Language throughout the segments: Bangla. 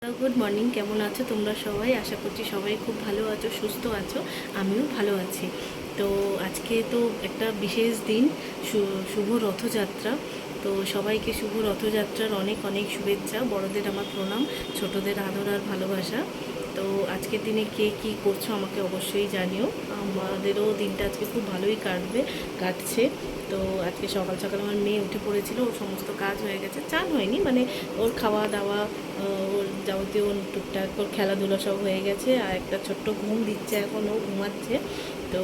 गुड मर्निंग केमन आছো তোমরা সবাই আশা করছি সবাই খুব ভালো আছো সুস্থ আছো আমিও ভালো আছি। তো আজকে তো একটা বিশেষ দিন, শুভ রথযাত্রা। তো সবাইকে শুভ রথযাত্রার অনেক অনেক শুভেচ্ছা। বড়দের আমার প্রণাম, ছোটদের আদর আর ভালোবাসা। তো আজকের দিনে কে কী করছো আমাকে অবশ্যই জানিও। আমাদেরও দিনটা আজকে খুব ভালোই কাটছে। তো আজকে সকাল সকাল আমার মেয়ে উঠে পড়েছিল, ওর সমস্ত কাজ হয়ে গেছে, চান হয়নি মানে ওর খাওয়া দাওয়া, ওর যাবতীয় টুকটাক ওর খেলাধুলা সব হয়ে গেছে, আর একটা ছোট্ট ঘুম দিচ্ছে, এখন ও ঘুমাচ্ছে। তো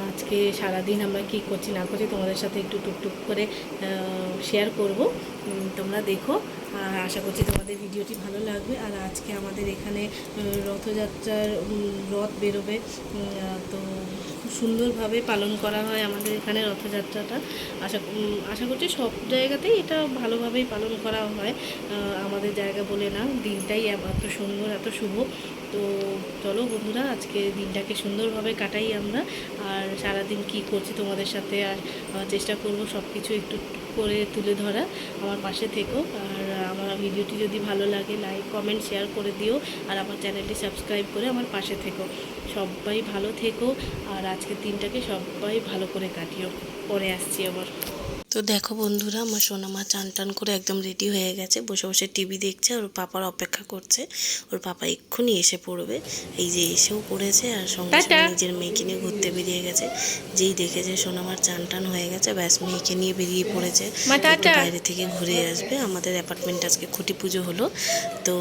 আজকে সারাদিন আমরা কি করছি না করছি তোমাদের সাথে একটু টুকটুক করে শেয়ার করব, তোমরা দেখো। আর আশা করছি তোমাদের ভিডিওটি ভালো লাগবে। আর আজকে আমাদের এখানে রথযাত্রার রথ বেরোবে। তো খুব সুন্দরভাবে পালন করা হয় আমাদের এখানে রথযাত্রাটা। আশা করছি সব জায়গাতেই এটা ভালোভাবেই পালন করা হয়, আমাদের জায়গা বলে না। দিনটাই এত সুন্দর, এত শুভ। তো চলো বন্ধুরা, আজকে দিনটাকে সুন্দরভাবে কাটাই আমরা। আর সারাদিন কি করছি তোমাদের সাথে আর চেষ্টা করব সব কিছু একটু করে তুলে ধরা। আমার পাশে থেকো। আর আমার ভিডিওটি যদি ভালো লাগে লাইক কমেন্ট শেয়ার করে দিও। আর আমার চ্যানেলটি সাবস্ক্রাইব করে আমার পাশে থেকো। সবাই ভালো থেকো। আর আজকের দিনটাকে সবাই ভালো করে কাটিও। পরে আসছি আবার। তো দেখো বন্ধুরা, আমার সোনামা চান টান করে একদম রেডি হয়ে গেছে, বসে বসে টিভি দেখছে, ওর পাপার অপেক্ষা করছে। ওর পাপা এক্ষুনি এসে পড়বে। এই যে এসেও পড়েছে, আর সঙ্গে সঙ্গে নিজের মেয়েকে নিয়ে ঘুরতে বেরিয়ে গেছে। যেই দেখেছে সোনামার চান টান হয়ে গেছে, ব্যাস মেয়েকে নিয়ে বেরিয়ে পড়েছে একটু বাইরে থেকে ঘুরে আসবে। আমাদের অ্যাপার্টমেন্ট আজকে খুঁটি পুজো হলো। তো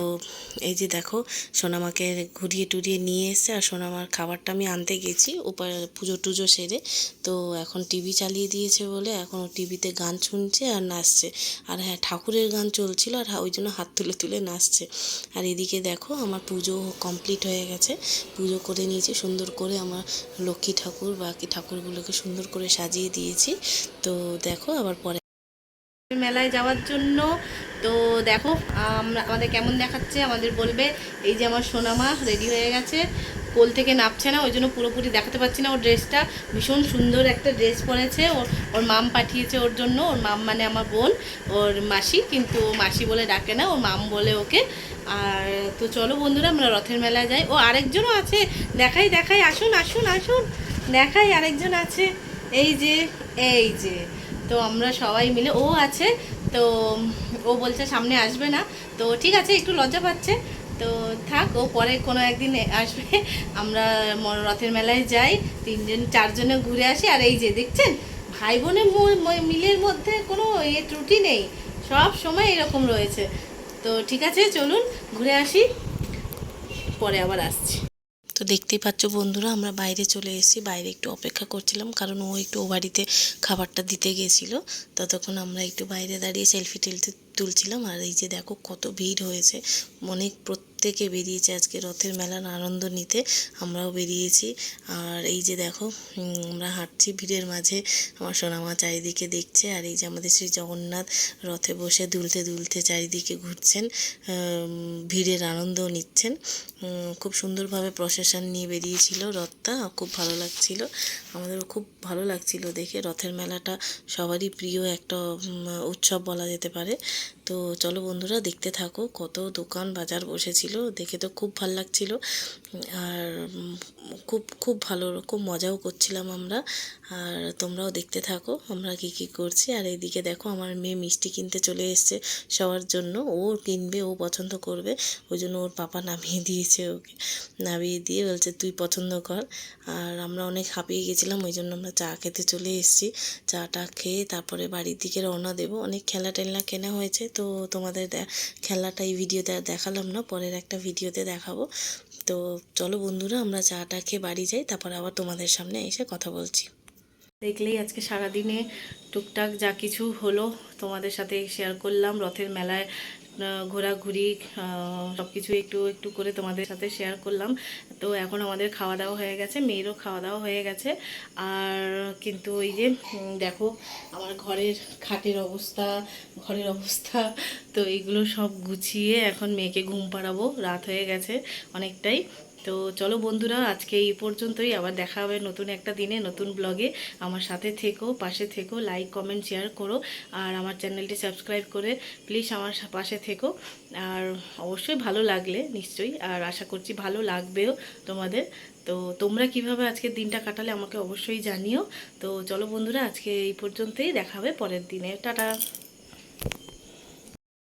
এই যে দেখো, সোনামাকে ঘুরিয়ে টুরিয়ে নিয়ে এসছে। আর সোনামার খাবারটা আমি আনতে গেছি ওপার পুজো টুজো সেরে। তো এখন টিভি চালিয়ে দিয়েছে বলে এখন ও টিভিতে গান শুনছে আর নাচছে। আর হ্যাঁ, ঠাকুরের গান চলছিল, আর ওই জন্য হাত তুলে তুলে নাচছে। আর এদিকে দেখো, আমার পুজো কমপ্লিট হয়ে গেছে। পুজো করে নিয়েছি সুন্দর করে, আমার লক্ষ্মী ঠাকুর বাকি ঠাকুরগুলোকে সুন্দর করে সাজিয়ে দিয়েছি। তো দেখো আবার পরে মেলায় যাওয়ার জন্য। তো দেখো আমাদের কেমন দেখাচ্ছে আমাদের বলবে। এই যে আমার সোনামা রেডি হয়ে গেছে, কোল থেকে নামছে না, ওই জন্য পুরোপুরি দেখাতে পারছি না। ওর ড্রেসটা ভীষণ সুন্দর একটা ড্রেস পরেছে। ওর মাম পাঠিয়েছে ওর জন্য। ওর মাম মানে আমার বোন, ওর মাসি, কিন্তু মাসি বলে ডাকে না, ওর মাম বলে ওকে। আর তো চলো বন্ধুরা, আমরা রথের মেলায় যাই। ও আরেকজনও আছে, দেখাই দেখাই, আসুন আসুন আসুন, দেখাই আরেকজন আছে। এই যে, এই যে, তো আমরা সবাই মিলে, ও আছে। তো ও বলছে সামনে আসবে না, তো ঠিক আছে, একটু লজ্জা পাচ্ছে। তো থাক, ও পরে কোনো একদিন আসবে। আমরা রথের মেলায় যাই, তিনজন চারজনে ঘুরে আসি। আর এই যে দেখছেন, ভাই বোনের মিলের মধ্যে কোনো ত্রুটি নেই, সব সময় এরকম রয়েছে। তো ঠিক আছে, চলুন ঘুরে আসি, পরে আবার আসছি। তো দেখতেই পাচ্ছ বন্ধুরা, আমরা বাইরে চলে এসেছি। বাইরে একটু অপেক্ষা করছিলাম, কারণ ও একটু ও বাড়িতে খাবারটা দিতে গেছিলো। ততক্ষণ আমরা একটু বাইরে দাঁড়িয়ে সেলফি তুলছিলাম। আর এই যে দেখো কত ভিড় হয়েছে, অনেক প্রত্যেকে বেরিয়েছে আজকে রথের মেলার আনন্দ নিতে। আমরাও বেরিয়েছি। আর এই যে দেখো, আমরা হাঁটছি ভিড়ের মাঝে। আমার সোনামা চারিদিকে দেখছে। আর এই যে আমাদের শ্রী জগন্নাথ রথে বসে দুলতে দুলতে চারিদিকে ঘুরছেন, ভিড়ের আনন্দ নিচ্ছেন। খুব সুন্দরভাবে প্রসেশন নিয়ে বেরিয়েছিল রথটা, খুব ভালো লাগছিল। আমাদেরও খুব ভালো লাগছিল দেখে। রথের মেলাটা সবারই প্রিয় একটা উৎসব বলা যেতে পারে। তো চলো বন্ধুরা, দেখতে থাকো। কত দোকান বাজার বসেছিল, দেখে তো খুব ভালো লাগছিল। আর খুব খুব ভালো রকম মজাও করছিলাম আমরা। আর তোমরাও দেখতে থাকো আমরা কি কি করছি। আর এইদিকে দেখো, আমার মেয়ে মিষ্টি কিনতে চলে এসছে সবার জন্য। ও কিনবে, ও পছন্দ করবে, ওই জন্য ওর পাপা নামিয়ে দিয়েছে ওকে। নামিয়ে দিয়ে বলছে তুই পছন্দ কর। আর আমরা অনেক হাঁপিয়ে গেছিলাম, ওই জন্য আমরা চা খেতে চলে এসেছি। চাটা খেয়ে তারপরে বাড়ির দিকে রওনা দেবো। অনেক খেলনা টেলনা কেনা হয়েছে, তো তোমাদের খেলনাটা এই ভিডিওতে আর দেখালাম না, পরের একটা ভিডিওতে দেখাবো। তো চলো বন্ধুরা, আমরা চাটা খেয়ে বাড়ি যাই, তারপর আবার তোমাদের সামনে এসে কথা বলছি। দেখলেই আজকে সারাদিনে টুকটাক যা কিছু হলো তোমাদের সাথে শেয়ার করলাম। রথের মেলায় ঘোরাঘুরি, সব কিছু একটু একটু করে তোমাদের সাথে শেয়ার করলাম। তো এখন আমাদের খাওয়া দাওয়া হয়ে গেছে, মেয়েরও খাওয়া দাওয়া হয়ে গেছে। আর কিন্তু ওই যে দেখো, আমার ঘরের অবস্থা। তো এইগুলো সব গুছিয়ে এখন মেয়েকে ঘুম পাড়াবো, রাত হয়ে গেছে অনেকটাই। তো চলো বন্ধুরা, আজকে এই পর্যন্তই। আবার দেখা হবে নতুন একটা দিনে নতুন ব্লগে। আমার সাথে থেকো, পাশে থেকো, লাইক কমেন্ট শেয়ার করো, আর আমার চ্যানেলটি সাবস্ক্রাইব করে প্লিজ আমার পাশে থেকো। আর অবশ্যই ভালো লাগলে নিশ্চয়ই, আর আশা করছি ভালো লাগবেও তোমাদের। তো তোমরা কিভাবে আজকের দিনটা কাটালে আমাকে অবশ্যই জানিও। তো চলো বন্ধুরা, আজকে এই পর্যন্তই, দেখা হবে পরের দিনে। টাটা।